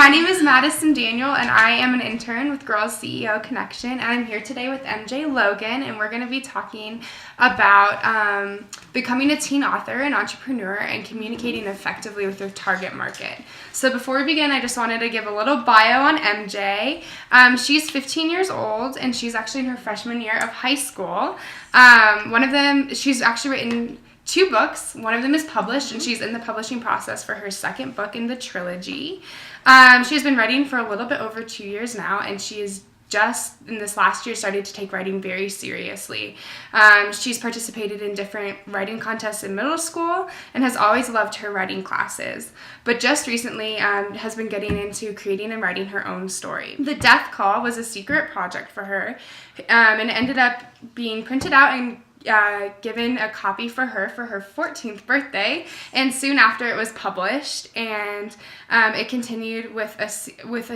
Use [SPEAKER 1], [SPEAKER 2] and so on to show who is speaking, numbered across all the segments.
[SPEAKER 1] My name is Madison Daniel, and I am an intern with Girls C.E.O.Connection, and I'm here today with M.J.Logan, and we're going to be talking about becoming a teen author and entrepreneur and communicating effectively with your target market. So before we begin, I just wanted to give a little bio on MJ. She's 15 years old, and she's actually in her freshman year of high school. She's actually written 2 books. One of them is published, and she's in the publishing process for her second book in the trilogy. She has been writing for a little bit over 2 years now, and she is just in this last year started to take writing very seriously. She's participated in different writing contests in middle school and has always loved her writing classes, but just recently has been getting into creating and writing her own story. The Death Call was a secret project for her, and it ended up being printed out and given a copy for her 14th birthday, and soon after it was published, and it continued with a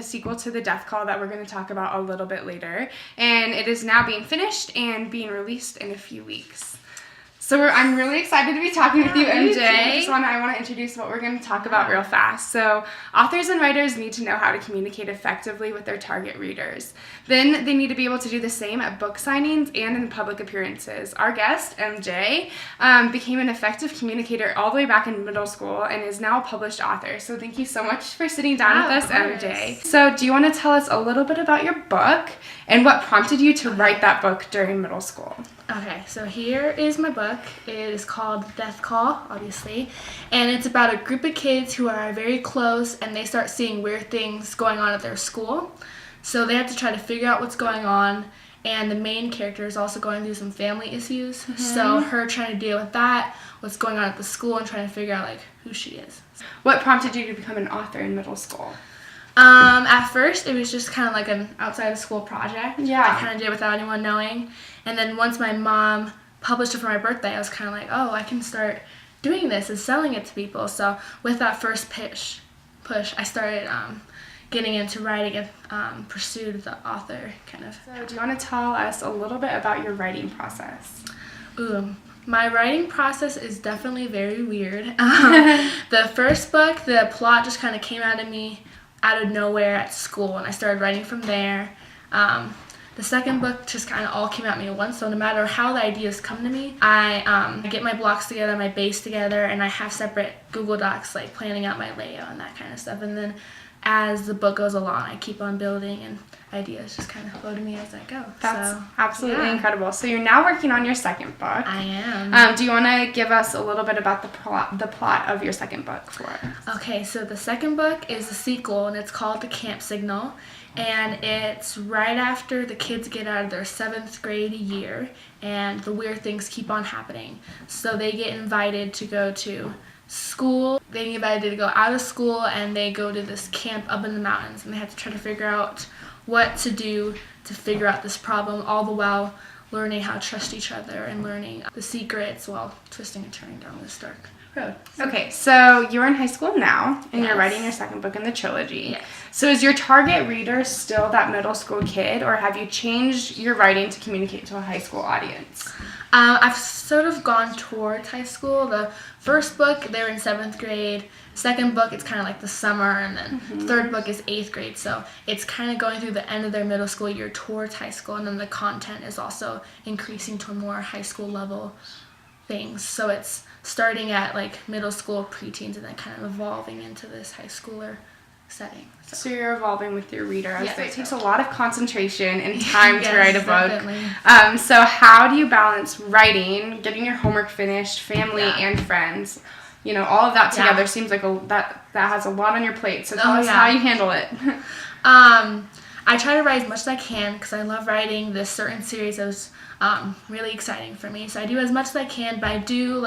[SPEAKER 1] sequel to The Death Call that we're going to talk about a little bit later, and it is now being finished and being released in a few weeks. So I'm really excited to be talking with you, MJ. I want to introduce what we're going to talk about real fast. So authors and writers need to know how to communicate effectively with their target readers. Then they need to be able to do the same at book signings and in public appearances. Our guest, MJ, became an effective communicator all the way back in middle school and is now a published author. So thank you so much for sitting down with us, MJ. So do you want to tell us a little bit about your book and what prompted you to write that book during middle school?
[SPEAKER 2] Okay, so here is my book. It is called Death Call, obviously, and it's about a group of kids who are very close and they start seeing weird things going on at their school. So they have to try to figure out what's going on, and the main character is also going through some family issues. Mm-hmm. So her trying to deal with that, what's going on at the school, and trying to figure out who she is.
[SPEAKER 1] What prompted you to become an author in middle school?
[SPEAKER 2] At first, it was just kind of like an outside of school project.
[SPEAKER 1] Yeah.
[SPEAKER 2] I kind of did without anyone knowing. And then once my mom published it for my birthday, I was kind of like, oh, I can start doing this and selling it to people. So with that first push, I started getting into writing and pursued the author kind of.
[SPEAKER 1] So do you want to tell us a little bit about your writing process?
[SPEAKER 2] My writing process is definitely very weird. The first book, the plot just kind of came out of me out of nowhere at school, and I started writing from there. The second book just kind of all came at me at once, so no matter how the ideas come to me, I get my blocks together, my base together, and I have separate Google Docs, planning out my layout and that kind of stuff. And then as the book goes along, I keep on building, and ideas just kind of flow to me as I go.
[SPEAKER 1] That's absolutely incredible. So you're now working on your second book.
[SPEAKER 2] I am.
[SPEAKER 1] Do you want to give us a little bit about the plot of your second book for us?
[SPEAKER 2] Okay, so the second book is a sequel, and it's called The Camp Signal, and it's right after the kids get out of their 7th grade year, and the weird things keep on happening. So they get invited to go to school. They get invited to go out of school, and they go to this camp up in the mountains, and they have to try to figure out what to do to figure out this problem, all the while learning how to trust each other and learning the secrets while twisting and turning down this dark road.
[SPEAKER 1] Okay, so you're in high school now, and
[SPEAKER 2] Yes.
[SPEAKER 1] you're writing your second book in the trilogy.
[SPEAKER 2] Yes.
[SPEAKER 1] So is your target reader still that middle school kid, or have you changed your writing to communicate to a high school audience?
[SPEAKER 2] I've sort of gone towards high school. The first book, they're in 7th grade. Second book, it's kind of like the summer, and then third book is 8th grade. So it's kind of going through the end of their middle school year towards high school, and then the content is also increasing to more high school level things. So it's starting at middle school, preteens, and then kind of evolving into this high schooler setting.
[SPEAKER 1] So you're evolving with your reader.
[SPEAKER 2] Yes,
[SPEAKER 1] It takes a lot of concentration and time to write a book.
[SPEAKER 2] Definitely.
[SPEAKER 1] So how do you balance writing, getting your homework finished, family and friends? All of that together seems like that has a lot on your plate. So tell us how you handle it.
[SPEAKER 2] I try to write as much as I can because I love writing. This certain series is really exciting for me. So I do as much as I can, but I do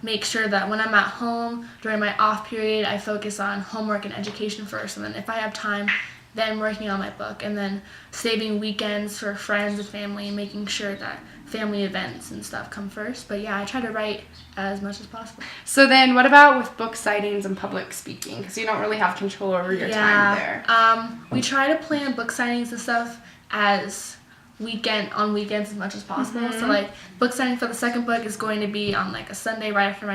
[SPEAKER 2] make sure that when I'm at home during my off period, I focus on homework and education first, and then if I have time, then working on my book, and then saving weekends for friends and family, and making sure that family events and stuff come first. But yeah, I try to write as much as possible.
[SPEAKER 1] So then what about with book sightings and public speaking? Because you don't really have control over your time there.
[SPEAKER 2] We try to plan book signings and stuff as on weekends as much as possible. So book signing for the second book is going to be on a Sunday right after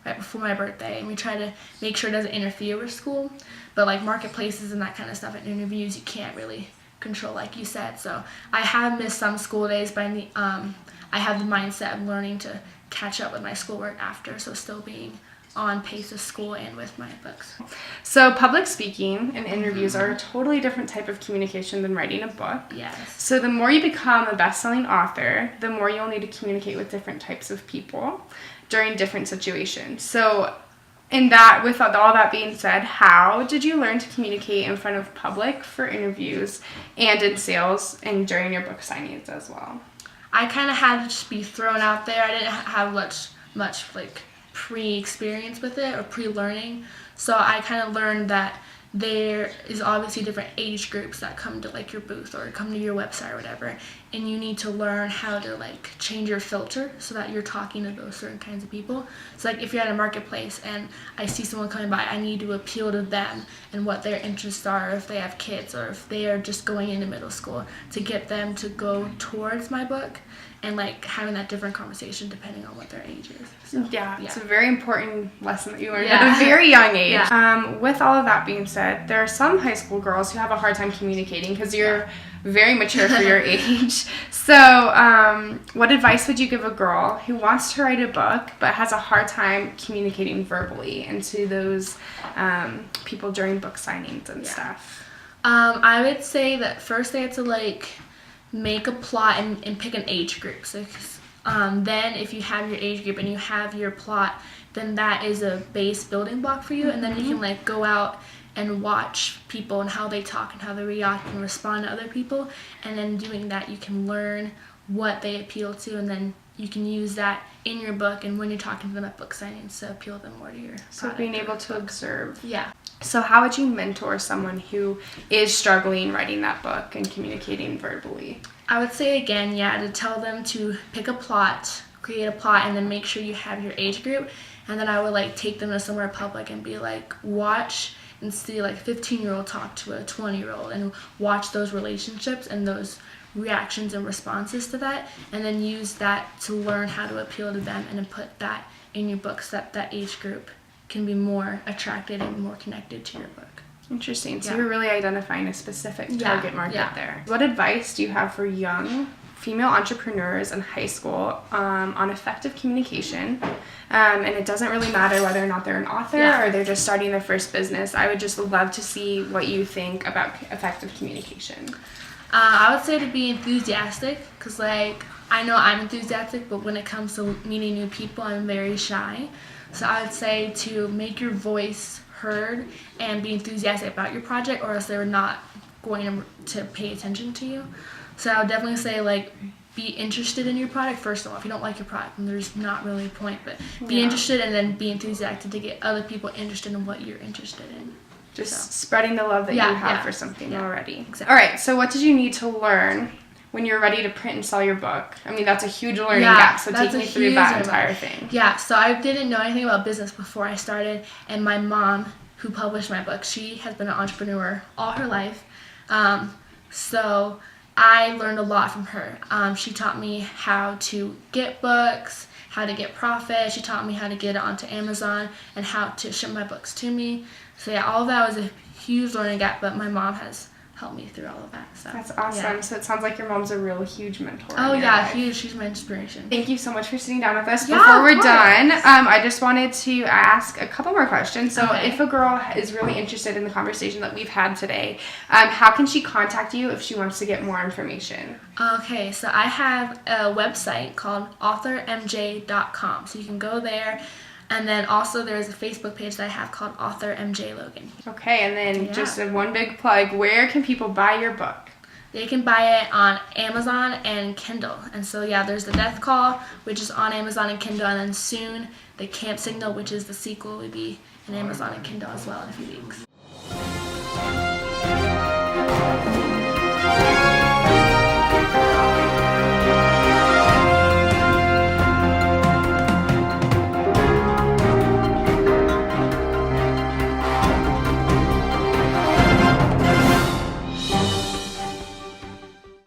[SPEAKER 2] right before my birthday, and we try to make sure it doesn't interfere with school. But like marketplaces and that kind of stuff and interviews, you can't really control, like you said. So I have missed some school days, but I have the mindset of learning to catch up with my schoolwork after, so still being on pace with school and with my books.
[SPEAKER 1] So public speaking and interviews are a totally different type of communication than writing a book.
[SPEAKER 2] Yes.
[SPEAKER 1] So the more you become a best-selling author, the more you'll need to communicate with different types of people during different situations. So with all that being said, how did you learn to communicate in front of public for interviews and in sales and during your book signings as well?
[SPEAKER 2] I kind of had to just be thrown out there. I didn't have much like pre-experience with it or pre-learning. So I kind of learned that there is obviously different age groups that come to like your booth or come to your website or whatever, and you need to learn how to like change your filter so that you're talking to those certain kinds of people. So like if you're at a marketplace and I see someone coming by, I need to appeal to them and what their interests are, if they have kids or if they are just going into middle school, to get them to go towards my book, and like having that different conversation depending on what their age is. So,
[SPEAKER 1] yeah, it's a very important lesson that you learned at
[SPEAKER 2] Yeah.
[SPEAKER 1] a very young age.
[SPEAKER 2] Yeah.
[SPEAKER 1] With all of that being said, there are some high school girls who have a hard time communicating because you're very mature for your age. So what advice would you give a girl who wants to write a book but has a hard time communicating verbally and to those people during book signings and stuff?
[SPEAKER 2] I would say that first they have to like make a plot and pick an age group. So then if you have your age group and you have your plot, then that is a base building block for you, and then you can like go out and watch people and how they talk and how they react and respond to other people, and then doing that you can learn what they appeal to, and then you can use that in your book and when you're talking to them at book signings to appeal them more to your
[SPEAKER 1] So being able to observe.
[SPEAKER 2] Yeah.
[SPEAKER 1] So how would you mentor someone who is struggling writing that book and communicating verbally?
[SPEAKER 2] I would say again, to tell them to pick a plot, create a plot, and then make sure you have your age group. And then I would like take them to somewhere public and be like, watch and see like a 15-year-old talk to a 20-year-old and watch those relationships and those reactions and responses to that, and then use that to learn how to appeal to them and then put that in your book so that that age group can be more attracted and more connected to your book.
[SPEAKER 1] Interesting. So you're really identifying a specific target market there. What advice do you have for young female entrepreneurs in high school on effective communication? And it doesn't really matter whether or not they're an author or they're just starting their first business. I would just love to see what you think about effective communication.
[SPEAKER 2] I would say to be enthusiastic, because like I know I'm enthusiastic, but when it comes to meeting new people, I'm very shy. So I would say to make your voice heard and be enthusiastic about your project, or else they're not going to pay attention to you. So I would definitely say like be interested in your product first of all. If you don't like your product, then there's not really a point, but be interested and then be enthusiastic to get other people interested in what you're interested in.
[SPEAKER 1] Just spreading the love that you have for something already.
[SPEAKER 2] Exactly.
[SPEAKER 1] All right, so what did you need to learn when you're ready to print and sell your book? I mean, that's a huge learning gap, so take me through that entire thing.
[SPEAKER 2] Yeah, so I didn't know anything about business before I started, and my mom, who published my book, she has been an entrepreneur all her life, so I learned a lot from her. She taught me how to get books, how to get profit. She taught me how to get it onto Amazon and how to ship my books to me. So yeah, all of that was a huge learning gap, but my mom has helped me through all of that. So
[SPEAKER 1] that's awesome.
[SPEAKER 2] Yeah.
[SPEAKER 1] So it sounds like your mom's a real huge mentor.
[SPEAKER 2] Oh yeah, huge. She's my inspiration.
[SPEAKER 1] Thank you so much for sitting down with us.
[SPEAKER 2] Yeah,
[SPEAKER 1] Before we're
[SPEAKER 2] of course.
[SPEAKER 1] done, I just wanted to ask a couple more questions. So
[SPEAKER 2] Okay.
[SPEAKER 1] if a girl is really interested in the conversation that we've had today, how can she contact you if she wants to get more information?
[SPEAKER 2] Okay, so I have a website called authormj.com. So you can go there. And then also there's a Facebook page that I have called Author M.J.Logan.
[SPEAKER 1] Okay, and then just one big plug. Where can people buy your book?
[SPEAKER 2] They can buy it on Amazon and Kindle. And so there's the Death Call, which is on Amazon and Kindle, and then soon the Camp Signal, which is the sequel, will be in Amazon and Kindle as well in a few weeks.